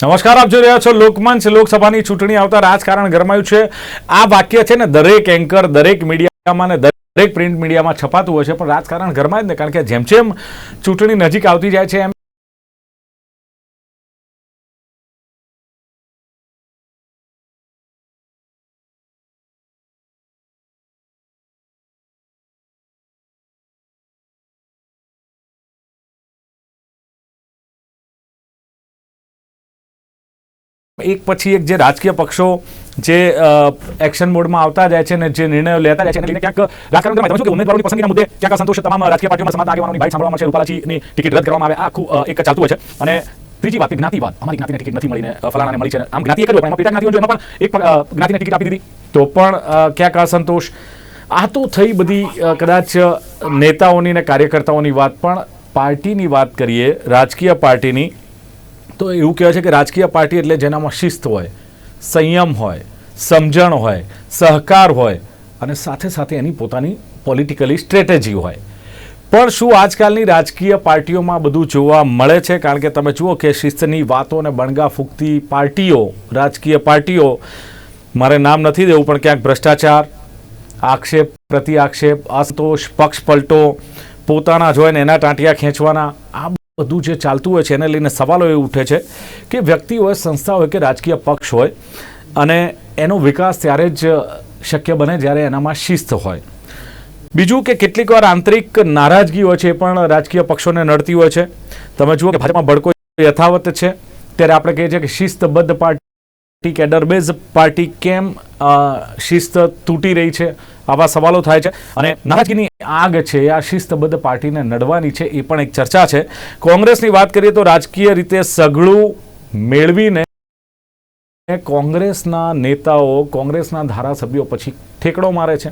નમસ્કાર, આપ જોઈ રહ્યા છો લોકમંચ. લોકસભાની ચૂંટણી આવતા રાજકારણ ગરમાયું છે. આ વાક્ય છે ને દરેક એન્કર, દરેક મીડિયામાં ને દરેક પ્રિન્ટ મીડિયામાં છપાતું હોય છે, પણ રાજકારણ ગરમાય જ ને, કારણ કે જેમ જેમ ચૂંટણી નજીક આવતી જાય છે એમ એક પછી એક જે રાજકીય પક્ષો જે એક્શન મોડમાં આવતા જાય છે ને જે નિર્ણયો લેતા જાય છે એને લઈને ક્યાંક રાજકારણ ગરમાય. તમે શું કે ઉમેદવારોની પસંદગીના મુદ્દે ક્યાંક અસંતોષ તમામ રાજકીય પાર્ટીઓમાં સમાજના આગેવાનોની બાઇટ સાંભળવા મળશે. રૂપાલાજીની ટિકિટ રદ કરવામાં આવે, આખું એક ચાલતું હોય છે. અને ત્રીજી વાત, જ્ઞાતિવાદ, અમારી જ્ઞાતિને ટિકિટ નથી મળીને ફલાણાને મળી છે. આમ જ્ઞાતિ એક જ હોય, એમાં પેટા જ્ઞાતિઓ એમાં પણ એક જ્ઞાતિને ટિકિટ આપી દીધી તો પણ ક્યાંક અસંતોષ. આ તો થઈ બધી કદાચ નેતાઓની ને કાર્યકર્તાઓની વાત, પણ પાર્ટીની વાત કરીએ, રાજકીય પાર્ટીની, તો એવું કહેવાય છે કે રાજકીય પાર્ટી એટલે જેનામાં શિસ્ત હોય, સંયમ હોય, સમજણ હોય, સહકાર હોય અને સાથે સાથે એની પોતાની પોલિટિકલી સ્ટ્રેટેજી હોય. પણ શું આજકાલની રાજકીય પાર્ટીઓમાં બધું જોવા મળે છે? કારણ કે તમે જુઓ કે શિસ્તની વાતોને બણગા ફૂંકતી પાર્ટીઓ, રાજકીય પાર્ટીઓ, મારે નામ નથી દેવું પણ ક્યાંક ભ્રષ્ટાચાર, આક્ષેપ પ્રતિ આક્ષેપ, અસંતોષ, પક્ષ પલટો, પોતાના જોઈને એના ટાંટિયા ખેંચવાના, આ બધું જે ચાલતું હોય છે એને લઈને સવાલો એ ઉઠે છે કે વ્યક્તિ હોય, સંસ્થા હોય કે રાજકીય પક્ષ હોય, અને એનો વિકાસ ત્યારે જ શક્ય બને જ્યારે એનામાં શિસ્ત હોય. બીજું કે કેટલીક વાર આંતરિક નારાજગી હોય છે, એ પણ રાજકીય પક્ષોને નડતી હોય છે. તમે જુઓ કે ભાજપમાં ભડકો યથાવત છે, ત્યારે આપણે કહીએ છીએ કે શિસ્તબદ્ધ પાર્ટી, કેડરબેઝ પાર્ટી કેમ શિસ્ત તૂટી રહી છે, આવા સવાલો થાય છે. અને નારાજગીની આગ છે આ શિસ્તબદ્ધ પાર્ટીને નડવાની છે, એ પણ એક ચર્ચા છે. કોંગ્રેસની વાત કરીએ તો રાજકીય રીતે સઘળું મેળવીને કોંગ્રેસના નેતાઓ, કોંગ્રેસના ધારાસભ્યો પછી ઠેકડો મારે છે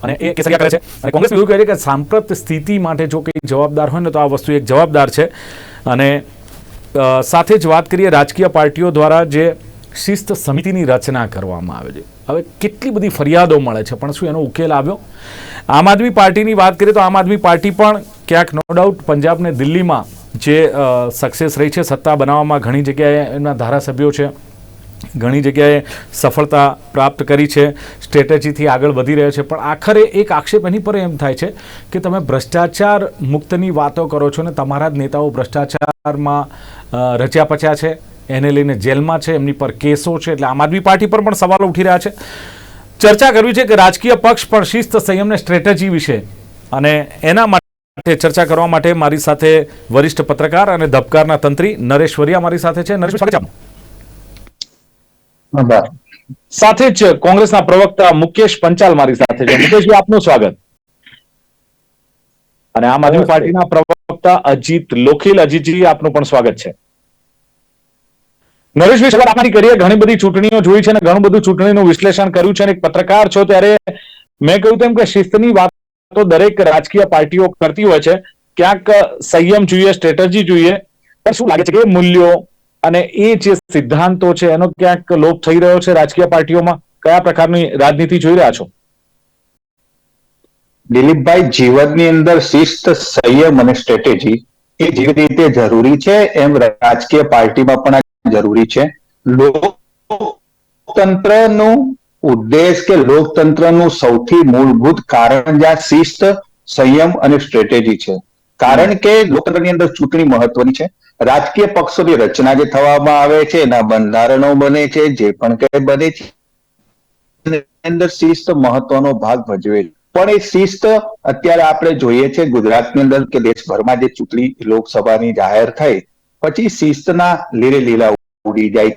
અને એ કેસરિયા કરે છે. અને કોંગ્રેસ એવું કહે છે કે સાંપ્રત સ્થિતિ માટે જો કંઈ જવાબદાર હોય ને તો આ વસ્તુ એક જવાબદાર છે. અને સાથે જ વાત કરીએ રાજકીય પાર્ટીઓ દ્વારા જે શિસ્ત સમિતિની રચના કરવામાં આવે છે, હવે કેટલી બધી ફરિયાદો મળે છે, પણ શું એનો ઉકેલ આવ્યો? આમ આદમી પાર્ટીની વાત કરીએ તો આમ આદમી પાર્ટી પણ ક્યાંક નો ડાઉટ પંજાબ ને દિલ્હીમાં જે સક્સેસ રહી છે, સત્તા બનાવવામાં ઘણી જગ્યાએ એમના ધારાસભ્યો છે, ઘણી જગ્યાએ સફળતા પ્રાપ્ત કરી છે, સ્ટ્રેટેજીથી આગળ વધી રહ્યો છે. પણ આખરે એક આક્ષેપ એની પર એમ થાય છે કે તમે ભ્રષ્ટાચાર મુક્તની વાતો કરો છો ને તમારા જ નેતાઓ ભ્રષ્ટાચારમાં રચ્યા પચ્યા છે, એને લઈને જેલમાં છે, એમની પર કેસો છે. એટલે આમ આદમી પાર્ટી પર પણ સવાલો ઉઠી રહ્યા છે. ચર્ચા કરવી છે કે રાજકીય પક્ષ પણ શિસ્ત, સંયમને સ્ટ્રેટેજી વિશે, અને એના માટે ચર્ચા કરવા માટે મારી સાથે વરિષ્ઠ પત્રકાર અને ધબકારના તંત્રી નરેશ વરિયા મારી સાથે છે. નરેશ, સ્વાગત છે. સાથે જ કોંગ્રેસના પ્રવક્તા મુકેશ પંચાલ મારી સાથે છે. મુકેશજી, આપનું સ્વાગત. અને આમ આદમી પાર્ટીના પ્રવક્તા અજીત લોખીલ, અજીતજી, આપનું પણ સ્વાગત છે. નરેશભાઈ, શરૂઆત આપણાથી કરીએ. ઘણી બધી ચૂંટણીઓ જોઈ છે અને ઘણું બધું ચૂંટણીનું વિશ્લેષણ કર્યું છે, અને એક પત્રકાર છો ત્યારે મેં કહ્યું તેમ કે શિસ્તની વાતો દરેક રાજકીય પાર્ટીઓ કરતી હોય છે. ક્યાંક સંયમ જોઈએ, સ્ટ્રેટેજી જોઈએ, પણ શું લાગે છે કે મૂલ્યો અને એ જે સિદ્ધાંતો છે એનો ક્યાંક લોપ થઈ રહ્યો છે રાજકીય પાર્ટીઓમાં? કયા પ્રકારની રાજનીતિ જોઈ રહ્યા છો? દિલીપભાઈ, જીવનની અંદર શિસ્ત, સંયમ અને સ્ટ્રેટેજી એ જેવી રીતે જરૂરી છે એમ રાજકીય પાર્ટીમાં પણ જરૂરી છે. લોકતંત્રનું ઉદ્દેશ કે લોકતંત્રનું સૌથી મૂળભૂત કારણ જ્યાં શિસ્ત, સંયમ અને સ્ટ્રેટેજી છે. કારણ કે લોકતંત્રની અંદર ચૂંટણી મહત્વની છે. રાજકીય પક્ષોની રચના જે થવામાં આવે છે, એના બંધારણો બને છે, જે પણ કંઈ બને છે, અંદર શિસ્ત મહત્વનો ભાગ ભજવે છે. પણ એ શિસ્ત અત્યારે આપણે જોઈએ છે ગુજરાતની અંદર કે દેશભરમાં જે ચૂંટણી લોકસભાની જાહેર થઈ પછી શિસ્તના લીરે લીલા ઉડી જાય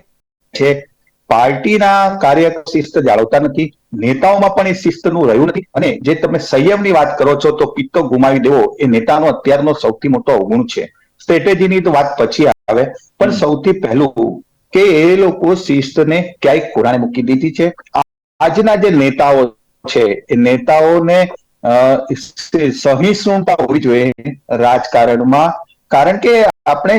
છે. પાર્ટીના કાર્યકરો શિસ્ત જાળવતા નથી, નેતાઓમાં પણ એ શિસ્તનું રહ્યું નથી. અને જે તમે સંયમની વાત કરો છો તો પિત્તો ગુમાવી દેવો એ નેતાનો અત્યારનો સૌથી મોટો અવગુણ છે. સ્ટ્રેટેજીની તો વાત પછી આવે, પણ સૌથી પહેલું કે એ લોકો શિસ્તને ક્યાંય ખોરાણે મૂકી દીધી છે. આજના જે નેતાઓ છે એ નેતાઓને સહિષ્ણુતા હોવી જોઈએ રાજકારણમાં. કારણ કે આપણે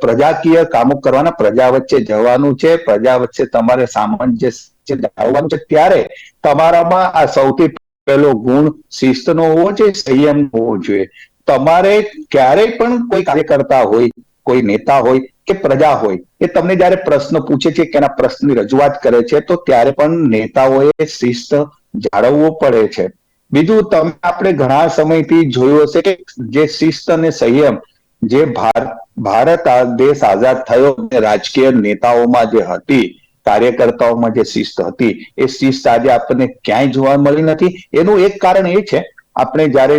પ્રજાકીય કામો કરવાના, પ્રજા વચ્ચે જવાનું છે, પ્રજા વચ્ચે તમારે સામંજસ્ય જાળવવાનું છે, ત્યારે તમારામાં આ સૌથી પહેલો ગુણ શિસ્તનો હોવો જોઈએ, સંયમ હોવો જોઈએ. તમારે ક્યારેય પણ કોઈ કાર્યકર્તા હોય, કોઈ નેતા હોય, કે પ્રજા હોય એ તમને જયારે પ્રશ્ન પૂછે છે કે એના પ્રશ્નની રજૂઆત કરે છે તો ત્યારે પણ નેતાઓએ શિસ્ત જાળવવો પડે છે. બીજું તમે આપણે ઘણા સમયથી જોયું હશે કે જે શિસ્ત અને સંયમ જે ભારત દેશ આઝાદ થયો રાજકીય નેતાઓમાં જે હતી, કાર્યકર્તાઓમાં જે શિસ્ત હતી એ શિસ્ત આજે આપણને ક્યાંય જોવા મળી નથી. એનું એક કારણ એ છે, આપણે જયારે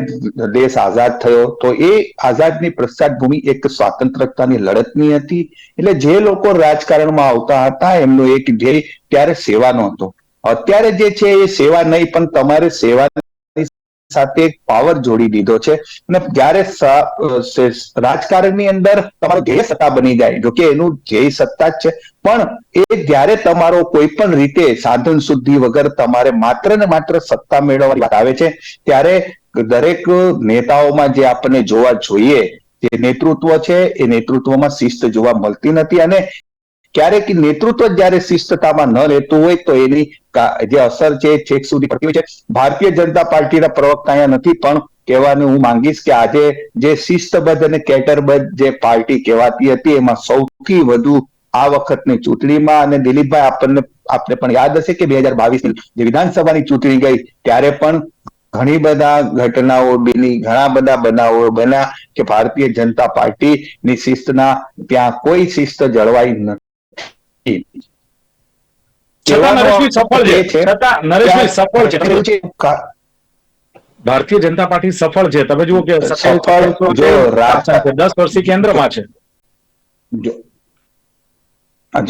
દેશ આઝાદ થયો તો એ આઝાદની પશ્ચાદભૂમિ એક સ્વાતંત્રતાની લડતની હતી. એટલે જે લોકો રાજકારણમાં આવતા હતા એમનો એક ધ્યેય ત્યારે સેવાનો હતો. અત્યારે જે છે એ સેવા નહીં, પણ તમારે સેવાની સાથે એક પાવર જોડી દીધો છે. અને જયારે રાજકારણની અંદર તમારો ધ્યેય સત્તા બની જાય, જોકે એનું ધ્યેય સત્તા જ છે, પણ એ જ્યારે તમારો કોઈ પણ રીતે સાધન શુદ્ધિ વગર તમારે માત્ર ને માત્ર સત્તા મેળવવાની વાત આવે છે ત્યારે દરેક નેતાઓમાં જે આપણને જોવા જોઈએ જે નેતૃત્વ છે એ નેતૃત્વમાં શિસ્ત જોવા મળતી નથી. અને ક્યારેક નેતૃત્વ જયારે શિસ્તતામાં ન રહેતું હોય તો એની જે અસર છે છેક સુધી પડતી હોય છે. ભારતીય જનતા પાર્ટીના પ્રવક્તા અહીંયા નથી, પણ કહેવાનું હું માંગીશ કે આજે જે શિસ્તબદ્ધ અને કેટરબદ્ધ જે પાર્ટી કહેવાતી હતી એમાં સૌથી વધુ આ વખતની ચૂંટણીમાં, અને દિલીપભાઈ આપણે પણ યાદ હશે કે 2022 જે વિધાનસભાની ચૂંટણી ગઈ ત્યારે પણ ઘણી બધા ઘટનાઓ બની, ઘણા બધા બનાવો બન્યા કે ભારતીય જનતા પાર્ટીની શિસ્તના ત્યાં કોઈ શિસ્ત જળવાઈ નથી. છતાં નરેશભાઈ સફળ છે. છતાં નરેશભાઈ સફળ છે. ભારતીય જનતા પાર્ટી સફળ છે. તમે જુઓ કે 10 વર્ષથી કેન્દ્રમાં છે.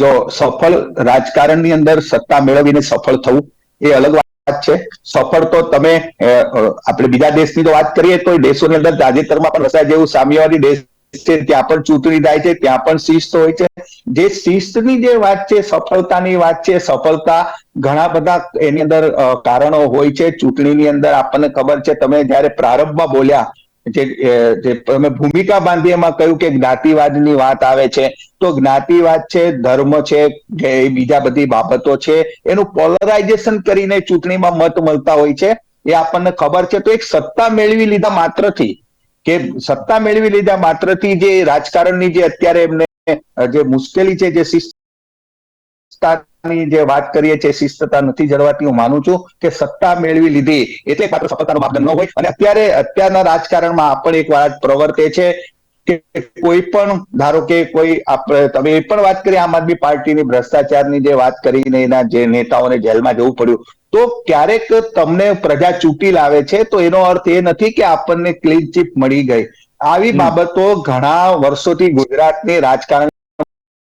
જો સફળ રાજકારણની અંદર સત્તા મેળવીને સફળ થવું એ અલગ વાત છે. સફળ તો તમે આપણે બીજા દેશની તો વાત કરીએ તો દેશોની અંદર તાજેતરમાં પણ રશિયા જેવું સામ્યવાદી દેશ છે, ત્યાં પણ ચૂંટણી થાય છે, ત્યાં પણ શિસ્ત હોય છે. જે શિસ્તની જે વાત છે, સફળતાની વાત છે, સફળતા ઘણા બધા એની અંદર કારણો હોય છે. ચૂંટણીની અંદર આપણને ખબર છે, તમે જયારે પ્રારંભમાં બોલ્યા જે તમે ભૂમિકા બાંધી એમાં કહ્યું કે જ્ઞાતિવાદની વાત આવે છે, તો જ્ઞાતિવાદ છે, ધર્મ છે, કે બીજા બધી બાબતો છે, એનું પોલરાઇઝેશન કરીને ચૂંટણીમાં મત મળતા હોય છે, એ આપણને ખબર છે. તો એક સત્તા મેળવી લીધા માત્રથી જે રાજકારણની જે અત્યારે એમને જે મુશ્કેલી છે, જે શિસ્તતાની જે વાત કરીએ છીએ, શિસ્તતા નથી જળવાતી. હું માનું છું કે સત્તા મેળવી લીધી એટલે માત્ર સફળતાનો માપદંડ ન હોય. અને અત્યારના રાજકારણમાં આપણે એક વાત પ્રવર્તે છે કે કોઈ પણ ધારો કે કોઈ તમે એ પણ વાત કરી આમ આદમી પાર્ટીની ભ્રષ્ટાચારની જે વાત કરીને એના જે નેતાઓને જેલમાં જવું પડ્યું, તો ક્યારેક તમને પ્રજા ચૂંટી લાવે છે તો એનો અર્થ એ નથી કે આપણને ક્લીન ચીટ મળી ગઈ. આવી બાબતો ઘણા વર્ષોથી ગુજરાતની રાજકારણ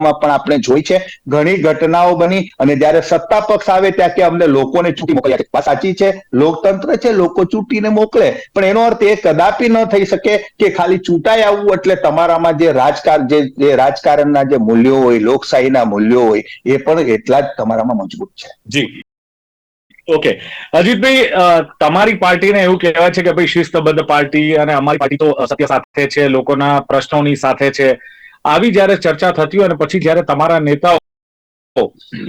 પણ આપણે જોઈ છે. ઘણી ઘટનાઓ બની અને જયારે સત્તા પક્ષ આવે ત્યાં કે અમને લોકોને ચૂંટી મોકલ્યા છે. સાચી છે, લોકતંત્ર છે, લોકો ચૂંટીને મોકલે, પણ એનો અર્થ એ કદાપી ન થઈ શકે કે ખાલી ચૂંટાઈ આવવું એટલે તમારામાં જે રાજકારણના જે મૂલ્યો હોય, લોકશાહીના મૂલ્યો હોય, એ પણ એટલા જ તમારામાં મજબૂત છે. જી, ઓકે. અજીતભાઈ, તમારી પાર્ટીને એવું કહેવાય છે કે ભાઈ શિસ્તબદ્ધ પાર્ટી, અને અમારી પાર્ટી તો સત્ય સાથે છે, લોકોના પ્રશ્નોની સાથે છે. આવી જયારે ચર્ચા થતી હોય અને પછી જયારે તમારા નેતાઓ,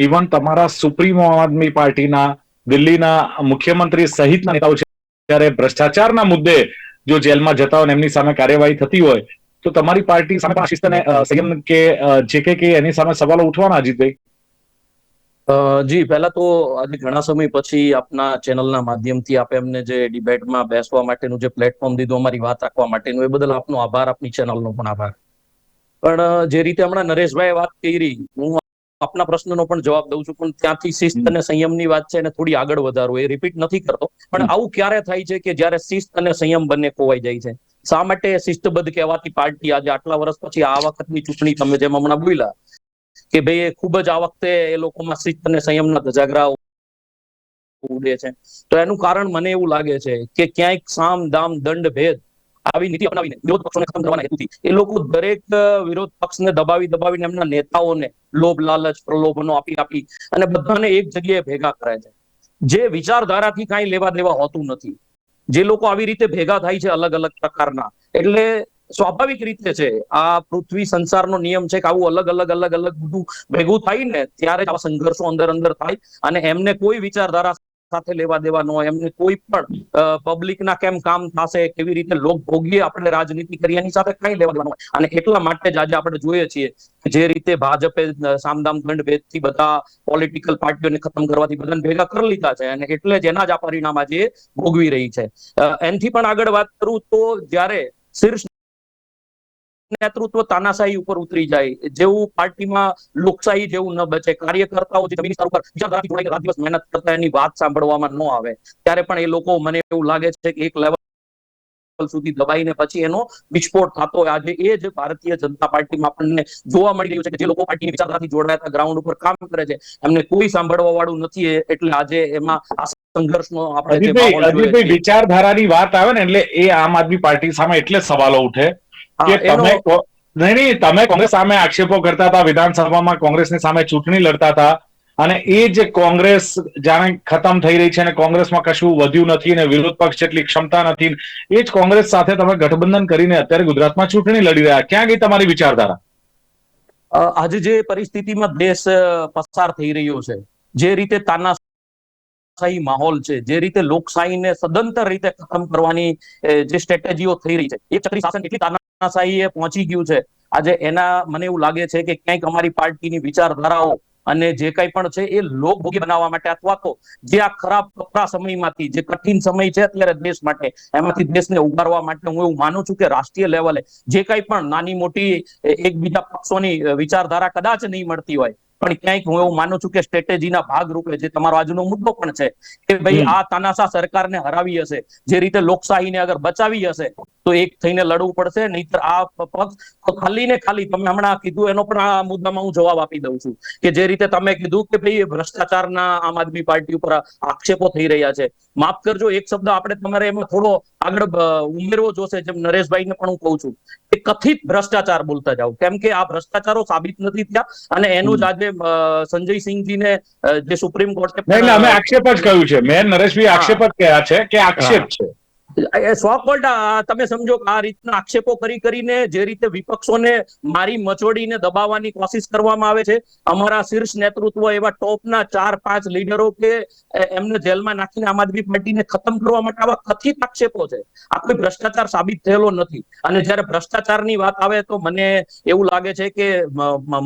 ઇવન તમારા સુપ્રીમો આમ આદમી પાર્ટીના દિલ્હીના મુખ્યમંત્રી સહિતના નેતાઓ છે, ત્યારે ભ્રષ્ટાચારના મુદ્દે જો જેલમાં જતા હોય એમની સામે કાર્યવાહી થતી હોય તો તમારી પાર્ટી સામે પણ શિસ્ત અને સંયમ કે જે કે એની સામે સવાલો ઉઠવાના. અજીતભાઈ જી, પહેલા તો આજે ઘણા સમય પછી આપના ચેનલના માધ્યમથી આપે એમને જે ડિબેટમાં બેસવા માટેનું જે પ્લેટફોર્મ દીધું, અમારી વાત રાખવા માટેનું, એ બદલ આપનો આભાર, આપની ચેનલનો પણ આભાર. પણ જે રીતે હમણાં નરેશભાઈ વાત કરી, હું આપના પ્રશ્નનો પણ જવાબ દઉં છું, પણ ત્યાંથી શિસ્ત અને સંયમની વાત છે એને થોડી આગળ વધારું, એ રિપીટ નથી કરતો. પણ આવું ક્યારે થાય છે કે જયારે શિસ્ત અને સંયમ બંને ખોવાઈ જાય છે? શા માટે શિસ્તબદ્ધ કહેવાતી પાર્ટી આજે આટલા વર્ષ પછી આ વખતની ચૂંટણી, તમે જેમ હમણાં બોલ્યા કે ભાઈ ખૂબ જ આ વખતે એ લોકોમાં શિસ્ત અને સંયમના ધજાગરા ઉડે છે, તો એનું કારણ મને એવું લાગે છે કે ક્યાંક સામ દામ દંડ ભેદ આવી નીતિ અપનાવીને વિરોધ પક્ષોને ખતમ કરવાના હેતુથી એ લોકો દરેક વિરોધ પક્ષને દબાવીને એમના નેતાઓને લોભ લાલચ પ્રલોભનો આપી અને બધાને એક જગ્યાએ ભેગા કરે છે. જે વિચારધારાથી કાંઈ લેવા દેવા હોતું નથી, જે લોકો આવી રીતે ભેગા થાય છે અલગ અલગ પ્રકારના, એટલે સ્વાભાવિક રીતે છે, આ પૃથ્વી સંસારનો નિયમ છે કે આવું અલગ અલગ બધું ભેગું થાય ને ત્યારે આવા સંઘર્ષો અંદર થાય, અને એમને કોઈ વિચારધારા સાથે લેવા દેવા ન હોય, એમને કોઈ પણ પબ્લિકના કેમ કામ થશે, કેવી રીતે લોક ભોગીએ આપણે રાજનીતિ કરીએ, એની સાથે કઈ લેવા દેવાનું હોય. અને એટલા માટે જ આજે આપણે જોઈએ છીએ જે રીતે ભાજપે સામદામ દંડ ભેદથી બધા પોલિટિકલ પાર્ટીઓને ખતમ કરવાથી બધાને ભેગા કરી લીધા છે, અને એટલે જ એના જ આ પરિણામ આજે ભોગવી રહી છે. એનાથી પણ આગળ વાત કરું તો જ્યારે શીર્ષ નેતૃત્વ તાનાશાહી ઉપર ઉતરી જાય, જેવું પાર્ટીમાં લોકશાહી જેવું ન બચે, કાર્યકર્તાઓ જે જમીની સ્તર ઉપર વિચારધારાથી જોડાઈ રાત દિવસ મહેનત કરતા એની વાત સાંભળવામાં ન આવે, ત્યારે પણ એ લોકો, મને એવું લાગે છે કે એક લેવલ સુધી દબાઈને પછી એનો વિસ્ફોટ થતો હોય. આજે એ જ ભારતીય જનતા પાર્ટીમાં આપણને જોવા મળી રહ્યું છે કે જે લોકો પાર્ટીની વિચારધારાથી જોડાયા હતા, ગ્રાઉન્ડ ઉપર કામ કરે છે, એમને કોઈ સાંભળવા વાળું નથી. એટલે આજે એમાં આ સંઘર્ષનો આપણે જે માહોલ જોઈએ અજીતભાઈ, છીએ, વિચારધારાની વાત આવે ને એટલે એ આમ આદમી પાર્ટી સામે એટલે સવાલો ઉઠે કે નહીં, તમે કોંગ્રેસ સામે આક્ષેપો કરતા હતા, વિધાનસભામાં કોંગ્રેસની સામે ચૂંટણી લડતા હતા, અને એ જ કોંગ્રેસ જાણે ખતમ થઈ રહી છે અને કોંગ્રેસમાં કશું વધ્યું નથી અને વિરોધ પક્ષ જેટલી ક્ષમતા નથી, એ જ કોંગ્રેસ સાથે તમે ગઠબંધન કરીને અત્યારે ગુજરાતમાં ચૂંટણી લડી રહ્યા. ક્યાં ગઈ તમારી વિચારધારા? આજે જે પરિસ્થિતિમાં દેશ પસાર થઈ રહ્યો છે, જે રીતે તાનાશાહી માહોલ છે, જે રીતે લોકશાહીને સદંતર રીતે ખતમ કરવાની જે સ્ટ્રેટેજીઓ થઈ રહી છે, એ ચક્રી શાસન એટલી તાનાશાહી પહોંચી ગયું છે આજે, એના મને એવું લાગે છે કે ક્યાંક અમારી પાર્ટીની વિચારધારાઓ અને જે કઈ પણ છે એ લોકભોગી બનાવવા માટે, અથવા તો જે આ ખરાબ કપરા સમયમાંથી, જે કઠિન સમય છે અત્યારે દેશ માટે, એમાંથી દેશને ઉગારવા માટે હું એવું માનું છું કે રાષ્ટ્રીય લેવલે જે કઈ પણ નાની મોટી એકબીજા પક્ષોની વિચારધારા કદાચ નહીં મળતી હોય, પણ ક્યાંક હું એવું માનું છું કે સ્ટ્રેટેજીના ભાગરૂપે, જે તમારો આજનો મુદ્દો પણ છે કે ભાઈ આ તાનાશાહ સરકારને હરાવી હશે, જે રીતે લોકશાહીને અગર બચાવી હશે તો એક થઈને લડવું પડશે, નહીતર આ પક્ષ ખાલી ને ખાલી, તમે હમણાં કીધું એનો પણ આ મુદ્દામાં હું જવાબ આપી દઉં છું કે જે રીતે તમે કીધું કે ભાઈ ભ્રષ્ટાચારના આમ આદમી પાર્ટી ઉપર આક્ષેપો થઈ રહ્યા છે. માફ કરજો, એક શબ્દ આપણે તમારે એમાં થોડો આગળ ઉમેરવો જોશે, જેમ નરેશભાઈને પણ હું કહું છું કે કથિત ભ્રષ્ટાચાર બોલતા જાઓ, કેમ કે આ ભ્રષ્ટાચારો સાબિત નથી થયા, અને એનું જ આજે સંજયસિંહજીને જે સુપ્રીમ કોર્ટે, અમે આક્ષેપ જ કહ્યું છે, મેં નરેશભાઈ આક્ષેપ જ કહ્યા છે કે આક્ષેપ છે. તમે સમજો કે આ રીતના આક્ષેપો કરીને જે રીતે વિપક્ષોને મારી મચોડીને દબાવવાની કોશિશ કરવામાં આવે છે, અમારા શીર્ષ નેતૃત્વ એવા ટોપના 4-5 લીડરો કે એમને જેલમાં નાખીને આમ આદમી પાર્ટીને ખતમ કરવા માટે આવા કથિત આક્ષેપો છે. આ કોઈ ભ્રષ્ટાચાર સાબિત થયેલો નથી. અને જ્યારે ભ્રષ્ટાચારની વાત આવે તો મને એવું લાગે છે કે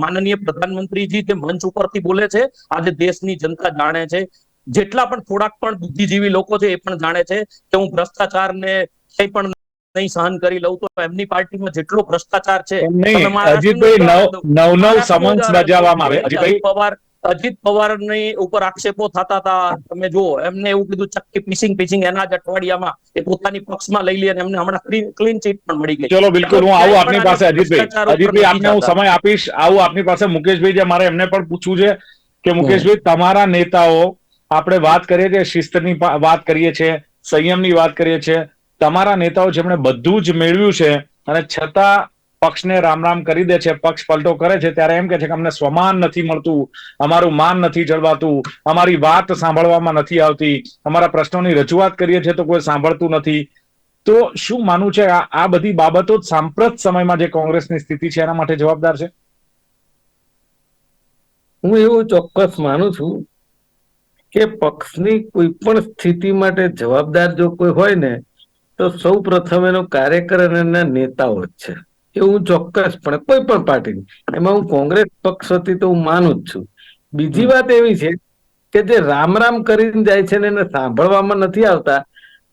માનનીય પ્રધાનમંત્રીજી જે મંચ ઉપરથી બોલે છે, આજે દેશની જનતા જાણે છે, જેટલા પણ થોડાક પણ બુદ્ધિજીવી લોકો છે એ પણ જાણે છે કે હું ભ્રષ્ટાચારને કંઈ પણ નહીં સહન કરી લઉં. તો એમની પાર્ટીમાં જેટલો ભ્રષ્ટાચાર છે, અજીત પવારની ઉપર આક્ષેપો થતા હતા, તમે જુઓ, એમને એવું કીધું ચક્કી પીસિંગ એના જ અઠવાડિયામાં એ પોતાની પક્ષમાં લઈ લે, અને એમને હમણાં ક્લીન ચીટ પણ મળી ગઈ. ચલો બિલકુલ, હું આવું આપની પાસે અજીતભાઈ આપને હું સમય આપીશ, આવું આપની પાસે મુકેશભાઈ, જે મારે એમને પણ પૂછવું છે કે મુકેશભાઈ, તમારા નેતાઓ, આપણે વાત કરીએ છીએ શિસ્તની વાત કરીએ છીએ, સંયમની વાત કરીએ છીએ, તમારા નેતાઓ જેમણે બધું જ મેળવ્યું છે અને છતાં પક્ષને રામ રામ કરી દે છે, પક્ષ પલટો કરે છે, ત્યારે એમ કે છે કે અમને સ્વમાન નથી મળતું, અમારું માન નથી જળવાતું, અમારી વાત સાંભળવામાં નથી આવતી, અમારા પ્રશ્નોની રજૂઆત કરીએ છીએ તો કોઈ સાંભળતું નથી. તો શું માનવું છે આ બધી બાબતો સાંપ્રત સમયમાં જે કોંગ્રેસની સ્થિતિ છે એના માટે જવાબદાર છે? હું એવું ચોક્કસ માનું છું કે પક્ષની કોઈ પણ સ્થિતિ માટે જવાબદાર જો કોઈ હોય ને તો સૌ પ્રથમ એનો કાર્યકર અને એના નેતાઓ જ છે. એવું ચોક્કસપણે કોઈ પણ પાર્ટીની, એમાં હું કોંગ્રેસ પક્ષ હતી તો હું માનું જ છું. બીજી વાત એવી છે કે જે રામ રામ કરીને જાય છે ને એને સાંભળવામાં નથી આવતા,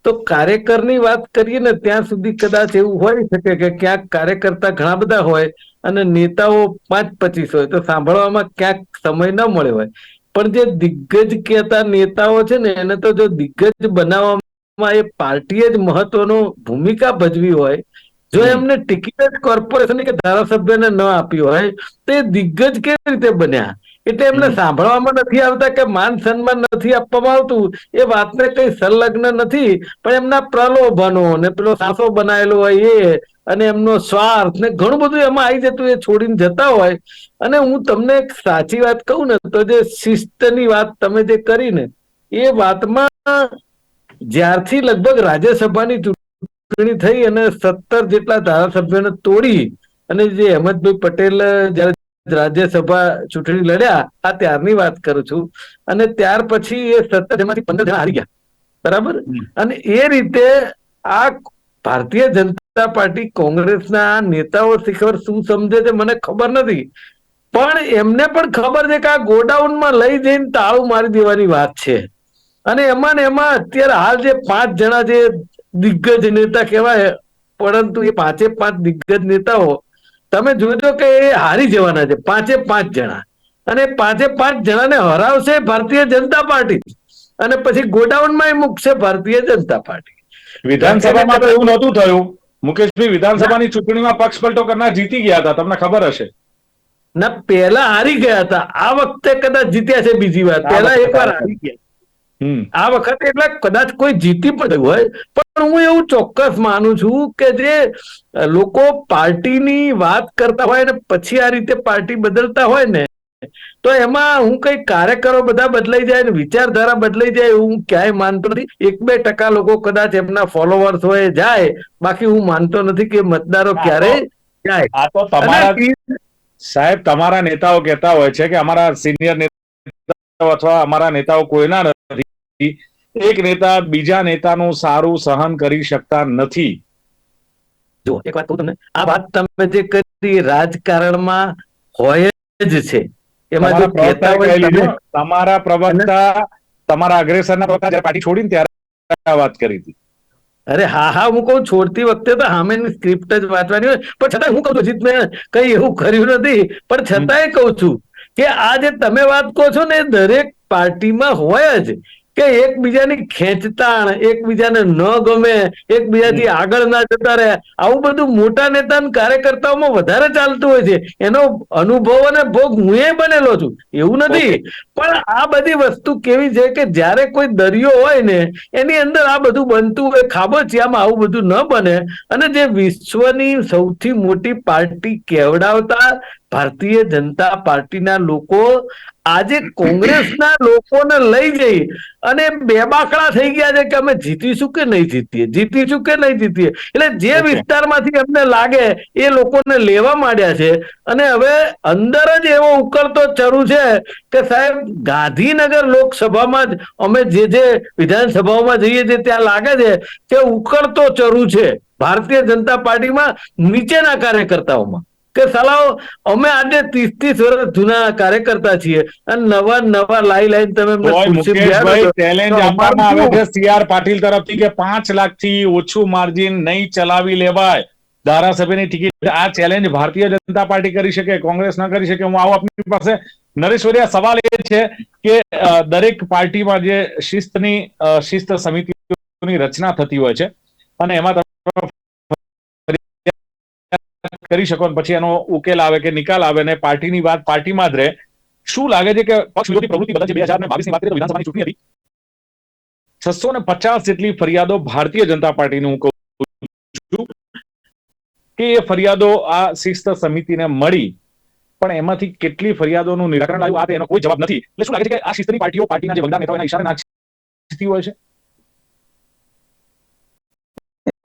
તો કાર્યકરની વાત કરીએ ને ત્યાં સુધી કદાચ એવું હોઈ શકે કે ક્યાંક કાર્યકર્તા ઘણા બધા હોય અને નેતાઓ 5-25 હોય, તો સાંભળવામાં ક્યાંક સમય ન મળ્યો હોય. પણ જે દિગ્ગજ કહેતા નેતાઓ છે ને, એને તો જો દિગ્ગજ બનાવવામાં એ પાર્ટીએ જ મહત્વનો ભૂમિકા ભજવી હોય, જો એમને ટિકિટ જ કોર્પોરેશન કે ધારાસભ્યને ન આપી હોય તો એ દિગ્ગજ કેવી રીતે બન્યા? એટલે એમને સાંભળવામાં નથી આવતા કે માન સન્માન નથી આપવામાં આવતું, એ વાતને કઈ સંલગ્ન નથી, પણ એમના પ્રલોભનો ને પેલો સાસો બનાવેલો હોય એ, અને એમનો સ્વાર્થ ને ઘણું બધું એમાં આવી જતું, એ છોડીને જતા હોય. અને હું તમને એક સાચી વાત કહું ને, તો જે શિસ્તની વાત તમે જે કરી ને, એ વાતમાં જ્યારથી લગભગ રાજ્યસભાની ચૂંટણી થઈ અને 17 જેટલા ધારાસભ્યોને તોડી, અને જે અહેમદભાઈ પટેલ જયારે રાજ્યસભા ચૂંટણી લડ્યા, આ ત્યારની વાત કરું છું, અને ત્યાર પછી એ 17 જણમાંથી 15 જણા હારી ગયા, બરાબર. અને એ રીતે આ ભારતીય જનતા પાર્ટી કોંગ્રેસના નેતાઓ શિખર શું સમજે છે મને ખબર નથી, પણ એમને પણ ખબર છે કે આ ગોડાઉનમાં લઈ જઈને તાળું મારી દેવાની વાત છે. અને એમાં ને એમાં અત્યારે હાલ જે 5 જણા જે દિગ્ગજ નેતા કહેવાય, પરંતુ એ 5 દિગ્ગજ નેતાઓ તમે જોજો કે એ હારી જવાના છે, 5 જણા. અને 5 જણાને હરાવશે ભારતીય જનતા પાર્ટી, અને પછી ગોડાઉનમાં મૂકશે ભારતીય જનતા પાર્ટી. વિધાનસભામાં તો એવું નહોતું થયું મુકેશભાઈ. વિધાનસભાની ચૂંટણીમાં પક્ષ પલટો કરનાર જીતી ગયા હતા, તમને ખબર હશે. ના, પહેલા હારી ગયા હતા, આ વખતે કદાચ જીત્યા છે. બીજી વાર, પહેલા એકવાર હારી ગયા, આ વખતે એટલે કદાચ કોઈ જીતી પણ હોય. પણ હું એવું ચોક્કસ માનું છું કે જે લોકો પાર્ટીની વાત કરતા હોય ને પછી આ રીતે પાર્ટી બદલતા હોય ને, તો એમાં હું કઈ કાર્યકરો બધા બદલાઈ જાય ને વિચારધારા બદલાઈ જાય એવું હું ક્યાંય માનતો નથી. 1-2% લોકો કદાચ એમના ફોલોવર્સ હોય જાય, બાકી હું માનતો નથી કે મતદારો ક્યારેય જાય. આ તો તમારા સાહેબ, તમારા નેતાઓ કહેતા હોય છે કે અમારા સિનિયર નેતાઓ અથવા અમારા નેતાઓ કોઈના નથી, એક નેતા બીજા નેતાનું સારું સહન કરી શકતા નથી. જો એક વાત કહું તમને, આ વાત તમે જે કરી રાજકારણમાં હોય જ છે. એમાં જો કહેતા હોય તમારા પ્રવક્તા, તમારા અગ્રેસરના પ્રવક્તા જયારે પાર્ટી છોડીને ત્યારે આ વાત કરી હતી. અરે હા, હું કહું છોડતી વખતે તો સામેની સ્ક્રિપ્ટ જ વાંચવાની હોય, પણ છતાં હું કહું છું, જીત મેં કઈ એવું કર્યું નથી, પણ છતાંય કહું છું કે આ જે તમે વાત કહો છો ને, દરેક પાર્ટીમાં હોય જ કે એકબીજાની ખેંચતાણ, એકબીજાને ન ગમે, એકબીજાથી આગળ ના જતા રહે, આવું બધું મોટા નેતા કાર્યકર્તાઓમાં વધારે ચાલતું હોય છે. એનો અનુભવ અને ભોગ હું એ બનેલો છું, એવું નથી. પણ આ બધી વસ્તુ કેવી છે કે જયારે કોઈ દરિયો હોય ને એની અંદર આ બધું બનતું હોય, ખાબોચિયામાં આવું બધું ન બને. અને જે વિશ્વની સૌથી મોટી પાર્ટી કહેવડાવતા ભારતીય જનતા પાર્ટીના લોકો આજે કોંગ્રેસના લોકોને લઈ જઈ અને બેબાકડા થઈ ગયા છે કે અમે જીતીશું કે નહીં જીતીએ, જીતીશું કે નહીં જીતીએ. એટલે જે વિસ્તારમાંથી અમને લાગે એ લોકોને લેવા માંડ્યા છે. અને હવે અંદર જ એવો ઉકળતો ચરુ છે કે સાહેબ, ગાંધીનગર લોકસભામાં જ અમે જે વિધાનસભાઓમાં જઈએ છીએ ત્યાં લાગે છે કે ઉકળતો ચરુ છે ભારતીય જનતા પાર્ટીમાં નીચેના કાર્યકર્તાઓમાં, કે સાલાઓ અમે આજે 30 વર્ષ જૂના કાર્યકર્તા છીએ અને નવા લાઈ તમે ચેલેન્જ આપવામાં આવે છે CR પાટીલ તરફથી કે 5 લાખથી ઓછું માર્જિન નહીં ચલાવી લેવાય ધારાસભ્યની ટિકિટ. આ ચેલેન્જ ભારતીય જનતા પાર્ટી કરી શકે, કોંગ્રેસ ન કરી શકે. હું આવું આપની પાસે નરેશવરિયા, સવાલ એ છે કે દરેક પાર્ટીમાં જે શિસ્ત સમિતિઓની રચના થતી હોય છે અને એમાં કરી શકો પછી એનો ઉકેલ આવે કે નિકાલ આવે ને પાર્ટીની વાત પાર્ટીમાં જ રહે. શું લાગે છે કે પક્ષ વિરોધી પ્રવૃત્તિ બદલ છે? 2022 ની વાત કરીએ તો વિધાનસભાની ચૂંટણી હતી, 650 જેટલી ફરિયાદો ભારતીય જનતા પાર્ટીનું હું કહું છું કે એ ફરિયાદો આ શિસ્ત સમિતિને મળી, પણ એમાંથી કેટલી ફરિયાદોનું નિરાકરણ આવ્યું આ એનો કોઈ જવાબ નથી. એટલે શું લાગે છે કે આ શિસ્તની પાર્ટીઓ, પાર્ટીના જે વગડાર નેતાઓ એના ઈશારે નાચતી હોય છે?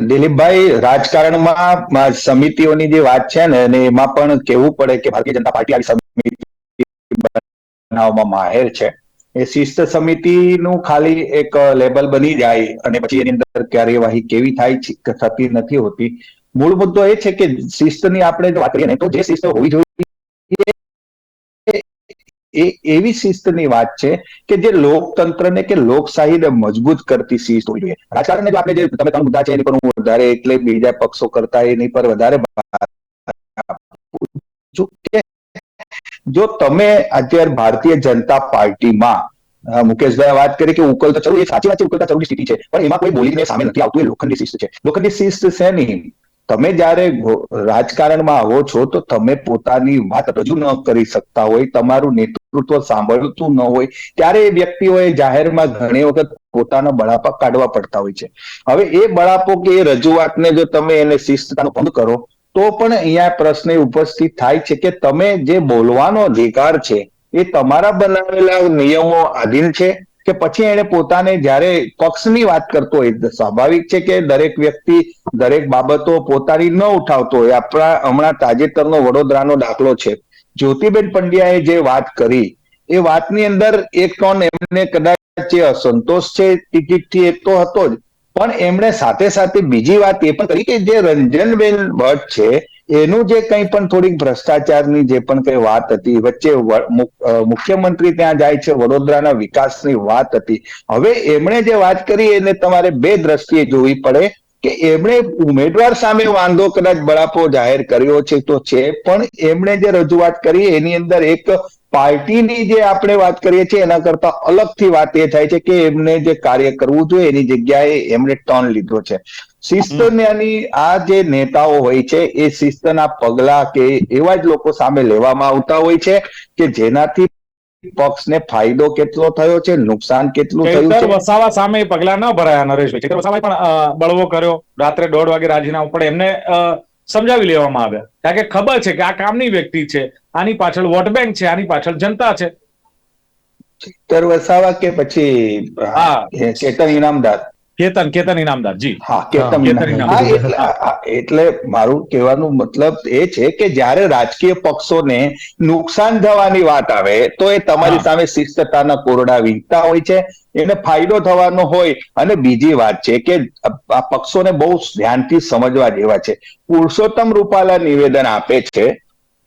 દિલીપભાઈ, રાજકારણમાં સમિતિઓની જે વાત છે ને, અને એમાં પણ કહેવું પડે કે ભારતીય જનતા પાર્ટી આવી સમિતિ બનાવવામાં માહેર છે. એ શિસ્ત સમિતિનું ખાલી એક લેબલ બની જાય અને પછી એની અંદર કાર્યવાહી કેવી થાય છે થતી નથી હોતી. મૂળ મુદ્દો એ છે કે શિસ્તની આપણે વાત કરીએ ને તો જે શિસ્ત હોવી જોઈએ એ એવી શિસ્તની વાત છે કે જે લોકતંત્રને કે લોકશાહીને મજબૂત કરતી શિસ્ત હોવી જોઈએ. રાજકારણને જો આપણે જે તમે 3 મુદ્દા છે એની પર હું વધારે એટલે બીજા પક્ષો કરતા એની પર વધારે જો તમે અત્યારે ભારતીય જનતા પાર્ટીમાં મુકેશભાઈ વાત કરી કે ઉકલતા ચરુ, એ સાચી વાત છે, ઉકલતા ચરુની સ્થિતિ છે, પણ એમાં કોઈ બોલીને સામે નથી આવતું. એ લોખંડની શિસ્ત છે. લોખંડની શિસ્ત છે નહીં. તમે જયારે રાજકારણમાં આવો છો તો તમે પોતાની વાત રજૂ ન કરી શકતા હોય, તમારું નેતૃત્વ સાંભળતું ન હોય, ત્યારે એ વ્યક્તિઓએ જાહેરમાં ઘણી વખત પોતાના બળાપા કાઢવા પડતા હોય છે. હવે એ બળાપો કે એ રજૂઆતને જો તમે એને શિસ્તતાનો ભંગ કરો તો પણ અહીંયા પ્રશ્ન ઉપસ્થિત થાય છે કે તમે જે બોલવાનો અધિકાર છે એ તમારા બનાવેલા નિયમો આધીન છે કે પછી એને પોતાને જયારે પક્ષની વાત કરતો હોય, સ્વાભાવિક છે કે દરેક વ્યક્તિ દરેક બાબતો પોતાની ન ઉઠાવતો હોય. આપણા હમણાં તાજેતરનો વડોદરાનો દાખલો છે. જ્યોતિબેન પંડ્યાએ જે વાત કરી એ વાતની અંદર એક ટોન એમને કદાચ જે અસંતોષ છે ટિકિટથી એ તો હતો જ, પણ એમણે સાથે સાથે બીજી વાત એ પણ કરી કે જે રંજનબેન ભટ્ટ છે એનું જે કંઈ પણ થોડીક ભ્રષ્ટાચારની જે પણ કઈ વાત હતી વચ્ચે મુખ્યમંત્રી ત્યાં જાય છે વડોદરાના વિકાસની વાત હતી. હવે એમણે જે વાત કરી એને તમારે બે દ્રષ્ટિએ જોવી પડે કે એમણે ઉમેદવાર સામે વાંધો કદાચ બળાપો જાહેર કર્યો છે તો છે, પણ એમણે જે રજૂઆત કરી એની અંદર એક પાર્ટીની જે આપણે વાત કરીએ છીએ એના કરતા અલગથી વાત એ થાય છે કે એમને જે કાર્ય કરવું જોઈએ એની જગ્યાએ એમણે ટર્ન લીધો છે. શિસ્તની આ જે નેતાઓ હોય છે એ શિસ્તના પગલા કે એવા જ લોકો સામે લેવામાં આવતા હોય છે કે જેનાથી પક્ષને ફાયદો કેટલો થયો છે, નુકસાન કેટલું થયું ચૈતર છે. વસાવા સામે પગલા ન ભરાયા નરેશભાઈ. ચૈતર વસાવાએ પણ બળવો કર્યો, રાત્રે 1:30 વાગે રાજીનામું પડે એમને સમજાવી લેવામાં આવ્યા, કારણ કે ખબર છે કે આ કામની વ્યક્તિ છે, આની પાછળ વોટ બેંક છે, આની પાછળ જનતા છે. ચૈતર વસાવા કે પછી કેતન ઇનામદાર? કેતન ઇનામદાર જી. હા, કેતન ઇનામદાર. ઇનામદાર. એટલે મારું કહેવાનું મતલબ એ છે કે જ્યારે રાજકીય પક્ષોને નુકસાન થવાની વાત આવે તો એ તમારી સામે શિસ્તતાના કોરડા વીંટતા હોય છે, એને ફાયદો થવાનો હોય. અને બીજી વાત છે કે આ પક્ષોને બહુ ધ્યાનથી સમજવા જેવા છે. પુરુષોત્તમ રૂપાલા નિવેદન આપે છે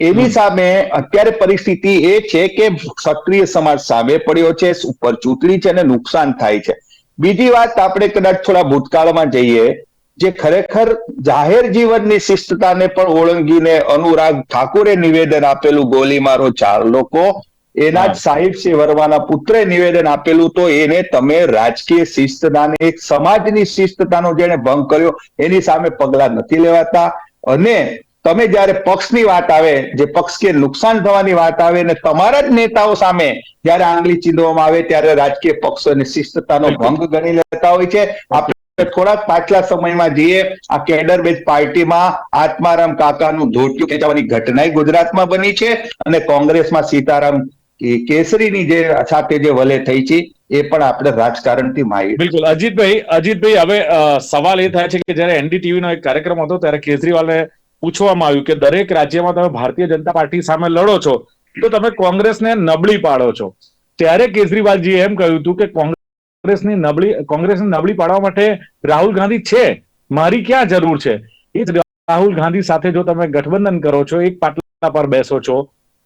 એની સામે અત્યારે પરિસ્થિતિ એ છે કે ક્ષત્રિય સમાજ સામે પડ્યો છે, ઉપર ચૂંટણી છે અને નુકસાન થાય છે. બીજી વાત, આપણે કદાચ થોડા ભૂતકાળમાં જઈએ, જે ખરેખર જાહેર જીવનની શિસ્તતાને પણ ઓળંગીને અનુરાગ ઠાકુરે નિવેદન આપેલું, ગોલી મારો 4 લોકો, એના જ સાહિબસિંહ વર્માના પુત્રે નિવેદન આપેલું, તો એને તમે રાજકીય શિસ્તતાને એક સમાજની શિસ્તતાનો જેને ભંગ કર્યો એની સામે પગલા નથી લેવાતા. અને તમે જયારે પક્ષની વાત આવે, જે પક્ષ કે નુકસાન થવાની વાત આવે અને તમારા જ નેતાઓ સામે જયારે આંગળી ચીંધવામાં આવે ત્યારે રાજકીય પક્ષોની શિસ્તતાનો ભંગ ગણી લેતા હોય છે. આપણે થોડાક પાછલા સમયમાં જઈએ, આ કેડર બેઝ પાર્ટીમાં આત્મારામ કાકાનું ધોતિયું ખેંચવાની ઘટના ગુજરાતમાં બની છે અને કોંગ્રેસમાં સીતારામ કેસરીની જે સાથે જે વલે થઈ છે એ પણ આપણે રાજકારણથી માહિતી. બિલકુલ. અજીતભાઈ હવે સવાલ એ થાય છે કે જયારે એનડીટીવી નો એક કાર્યક્રમ હતો ત્યારે કેજરીવાલને પૂછવામાં આવ્યું કે દરેક રાજ્યમાં તમે ભારતીય જનતા પાર્ટી સામે લડો છો તો તમે કોંગ્રેસને નબળી પાડો છો. ત્યારે કેજરીવાલજીએ એમ કહ્યું હતું કે કોંગ્રેસને નબળી પાડવા માટે રાહુલ ગાંધી છે, મારી ક્યાં જરૂર છે. એ જ રાહુલ ગાંધી સાથે જો તમે ગઠબંધન કરો છો, એક પાટલા પર બેસો છો,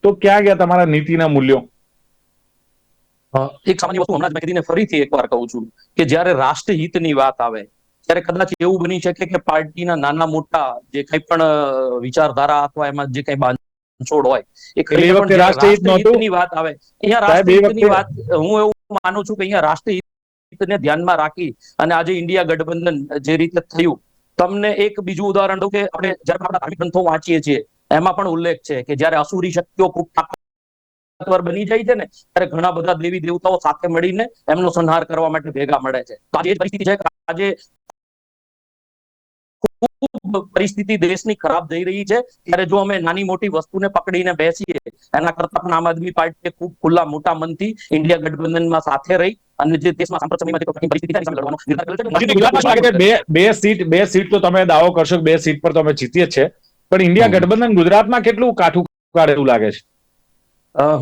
તો ક્યાં ગયા તમારા નીતિના મૂલ્યો? એક સામાન્ય વસ્તુ હમણાં જ મેં કીધીને ફરીથી એકવાર કહું છું કે જ્યારે રાષ્ટ્રહિતની વાત આવે ત્યારે કદાચ એવું બની શકે કે પાર્ટીના નાના મોટા જે કંઈ પણ વિચારધારા અથવા એમાં જે કંઈ બાંધછોડ હોય એ રાષ્ટ્રહિતની વાત આવે, અહીંયા રાષ્ટ્રહિતની વાત હું એવું માનું છું કે અહીંયા રાષ્ટ્રહિતને ધ્યાનમાં રાખી અને આજે ઇન્ડિયા ગઠબંધન જે રીતે થયું, તમને એક બીજું ઉદાહરણ દઉં કે આપણે જયારે આપણા ધાર્મિક ગ્રંથો વાંચીએ છીએ એમાં પણ ઉલ્લેખ છે કે જયારે અસુરી શક્તિઓ ખૂબ બની જાય છે ને ત્યારે ઘણા બધા દેવી દેવતાઓ સાથે મળીને એમનો સંહાર કરવા માટે ભેગા મળે છે. તો આજે પરિસ્થિતિ છે કે આજે પરિસ્થિતિ દેશની ખરાબ જઈ રહી છે ત્યારે જો અમે નાની મોટી વસ્તુને પકડીને બેસીએ એના કરતા પણ આમ આદમી પાર્ટીએ ખૂબ ખુલ્લા મોટા મનથી ઇન્ડિયા ગઠબંધનમાં સાથે રહી અને જે દેશમાં સાંપ્રત સમયમાં જે પરિસ્થિતિ છે સામે લડવાનો નિર્ધાર કર્યો છે. બે સીટ તો તમે દાવો કરશો કે 2 સીટ પર તો અમે જીતીએ જ છે, પણ ઇન્ડિયા ગઠબંધન ગુજરાતમાં કેટલું કાઠું કાઢે એવું લાગે છે?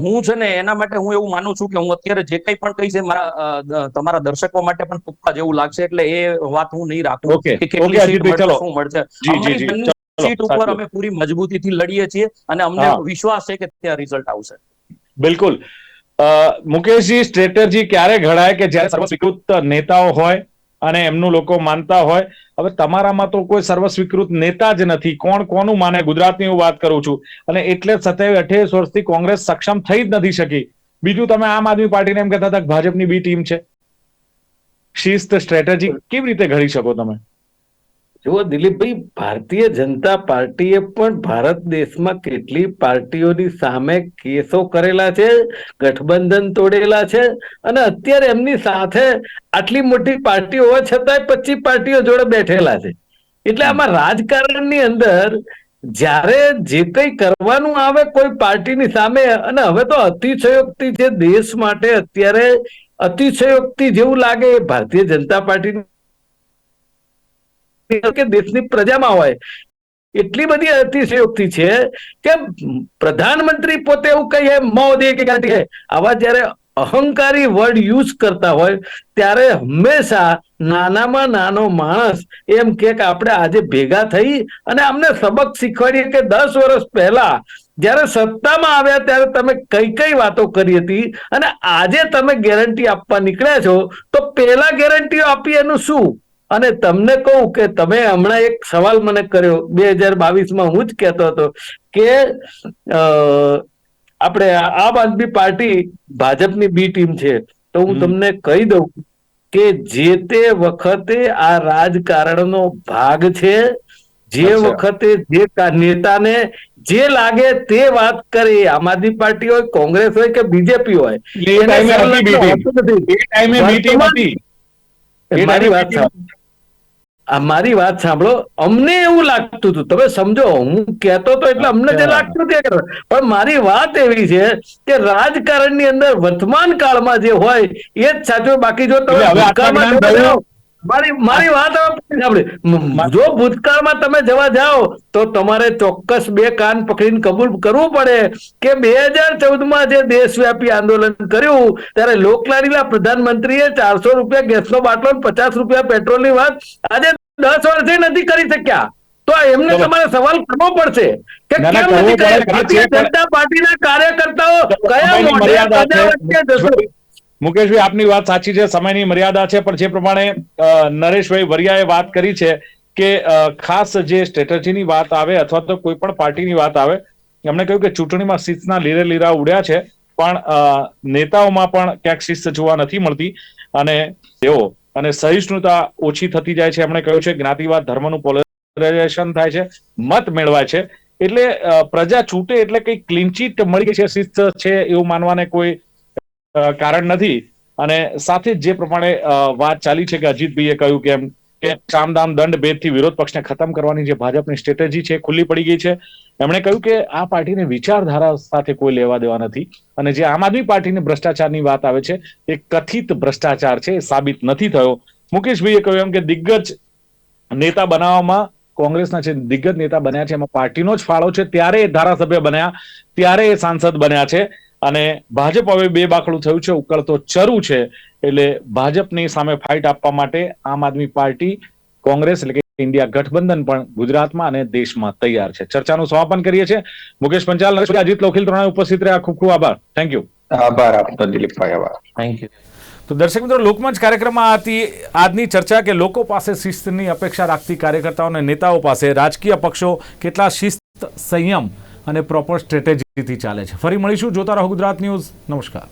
હું છે ને એના માટે હું એવું માનું છું કે હું અત્યારે જે કંઈ પણ કહીશ તમારા દર્શકો માટે પણ તુક્કા જેવું લાગશે, એટલે એ વાત હું નહીં રાખું કે કેટલી સીટ મળશે, શું મળશે. સીટ ઉપર અમે પૂરી મજબૂતીથી લડીએ છીએ અને અમને વિશ્વાસ છે કે ત્યાં રિઝલ્ટ આવશે. બિલકુલ. મુકેશજી, સ્ટ્રેટેજી ક્યારે ઘડાય કે જ્યારે સર્વસ્વીકૃત નેતાઓ હોય અને એમનું લોકો માનતા હોય? હવે તમારામાં તો કોઈ સર્વસ્વીકૃત નેતા જ નથી, કોણ કોનું માને? ગુજરાતની હું વાત કરું છું અને એટલે 27-28 વર્ષથી કોંગ્રેસ સક્ષમ થઈ જ નથી શકી. બીજું, તમે આમ આદમી પાર્ટીને એમ કહેતા હતા કે ભાજપની બી ટીમ છે. શિસ્ત, સ્ટ્રેટેજી કેવી રીતે ઘડી શકો તમે? જુઓ દિલીપભાઈ, ભારતીય જનતા પાર્ટીએ પણ ભારત દેશમાં કેટલી પાર્ટીઓની સામે કેસો કરેલા છે, ગઠબંધન તોડેલા છે અને અત્યારે એમની સાથે આટલી મોટી પાર્ટીઓ હોવા છતાંય 25 પાર્ટીઓ જોડે બેઠેલા છે. એટલે આમાં રાજકારણની અંદર જ્યારે જે કંઈ કરવાનું આવે કોઈ પાર્ટીની સામે, અને હવે તો અતિશયોક્તિ છે દેશ માટે, અત્યારે અતિશયોક્તિ જેવું લાગે એ ભારતીય જનતા પાર્ટી કે દેશની પ્રજામાં હોય એટલી બધી અતિશયોક્તિ છે કે પ્રધાનમંત્રી પોતે એવું કહે મોદી કે ગાંધી આવા જયારે અહંકારી વર્ડ યુઝ કરતા હોય ત્યારે હંમેશા નાનામાં નાનો માણસ એમ કે આપણે આજે ભેગા થઈ અને અમને સબક શીખવાડીએ કે 10 વર્ષ પહેલા જ્યારે સત્તામાં આવ્યા ત્યારે તમે કઈ કઈ વાતો કરી હતી અને આજે તમે ગેરંટી આપવા નીકળ્યા છો તો પેલા ગેરંટીઓ આપી એનું શું? અને તમને કહું કે તમે હમણાં એક સવાલ મને કર્યો 2022માં હું જ કહેતો હતો કે આપણે આમ આદમી પાર્ટી ભાજપની બી ટીમ છે, તો હું તમને કહી દઉં કે જે તે વખતે આ રાજકારણનો ભાગ છે. જે વખતે જે નેતાને જે લાગે તે વાત કરે, આમ આદમી પાર્ટી હોય, કોંગ્રેસ હોય કે બીજેપી હોય, મારી વાત સાંભળો. અમને એવું લાગતું હતું, તમે સમજો, હું કહેતો હતો એટલે અમને જે લાગતું હતું, પણ મારી વાત એવી છે કે રાજકારણની અંદર વર્તમાન કાળમાં જે હોય એ જ સાચું. બાકી જો તમે મારી વાત સાંભળી, જો ભૂતકાળમાં તમે જવા જાઓ તો તમારે ચોક્કસ 2 કાન પકડીને કબૂલ કરવું પડે કે 2014માં જે દેશવ્યાપી આંદોલન કર્યું ત્યારે લોકલાડીલા પ્રધાનમંત્રીએ 400 રૂપિયા ગેસનો બાટલો 50 રૂપિયા પેટ્રોલની વાત આજે 10 વર્ષથી નથી કરી શક્યા. તો એમને તમારે સવાલ કરવો પડશે કે કેમ નથી કર્યા? ભારતીય જનતા પાર્ટીના કાર્યકર્તાઓ કયા મોઢે મુકેશભાઈ, આપની વાત સાચી છે, સમયની મર્યાદા છે, પણ જે પ્રમાણે નરેશભાઈ વરિયાએ વાત કરી છે કે ખાસ જે સ્ટ્રેટેજીની વાત આવે અથવા તો કોઈ પણ પાર્ટીની વાત આવે, એમણે કહ્યું કે ચૂંટણીમાં શિસ્તના લીરે લીરા ઉડ્યા છે, પણ નેતાઓમાં પણ ક્યાંક શિસ્ત જોવા નથી મળતી અને સહિષ્ણુતા ઓછી થતી જાય છે. એમણે કહ્યું છે જ્ઞાતિવાદ, ધર્મનું પોલરાઇઝેશન થાય છે, મત મેળવાય છે, એટલે પ્રજા છૂટે એટલે કઈ ક્લીન ચીટ મળી ગઈ છે, શિસ્ત છે એવું માનવાને કોઈ કારણ નથી. અને સાથે જે પ્રમાણે વાત ચાલી છે કે અજીતભાઈએ કહ્યું કે સામદામ દંડ ભેદથી વિરોધ પક્ષને ખતમ કરવાની જે ભાજપની સ્ટ્રેટેજી છે ખુલ્લી પડી ગઈ છે. એમણે કહ્યું કે આ પાર્ટીને વિચારધારા સાથે કોઈ લેવા દેવા નથી, અને જે આમ આદમી પાર્ટીની ભ્રષ્ટાચારની વાત આવે છે એ કથિત ભ્રષ્ટાચાર છે, એ સાબિત નથી થયો. મુકેશભાઈએ કહ્યું એમ કે દિગ્ગજ નેતા બનાવવામાં કોંગ્રેસના જે દિગ્ગજ નેતા બન્યા છે એમાં પાર્ટીનો જ ફાળો છે, ત્યારે એ ધારાસભ્ય બન્યા, ત્યારે એ સાંસદ બન્યા છે. અને ભાજપ હવે 2 બાખડું થયું છે, ઉકળતો ચરુ છે, એટલે ભાજપની સામે ફાઇટ આપવા માટે આમ આદમી પાર્ટી, કોંગ્રેસ એટલે કે ઇન્ડિયા ગઠબંધન પણ ગુજરાતમાં અને દેશમાં તૈયાર છે. ચર્ચાનું સમાપન કરીએ છીએ. મુકેશ પંચાલ, અજીત લોખીલ ત્રણે ઉપસ્થિત રહ્યા. ખૂબ ખૂબ આભાર. Thank you. આભાર આપનો દિલીપભાઈ. આભાર. Thank you. તો દર્શક મિત્રો, લોકમંચ કાર્યક્રમમાં હતી આજની ચર્ચા કે લોકો પાસે શિસ્તની અપેક્ષા રાખતી કાર્યકર્તાઓ અને નેતાઓ પાસે રાજકીય પક્ષો કેટલા શિસ્ત, સંયમ અને પ્રોપર સ્ટ્રેટેજીથી ચાલે છે. ફરી મળીશું. જોતા રહો ગુજરાત ન્યૂઝ. નમસ્કાર.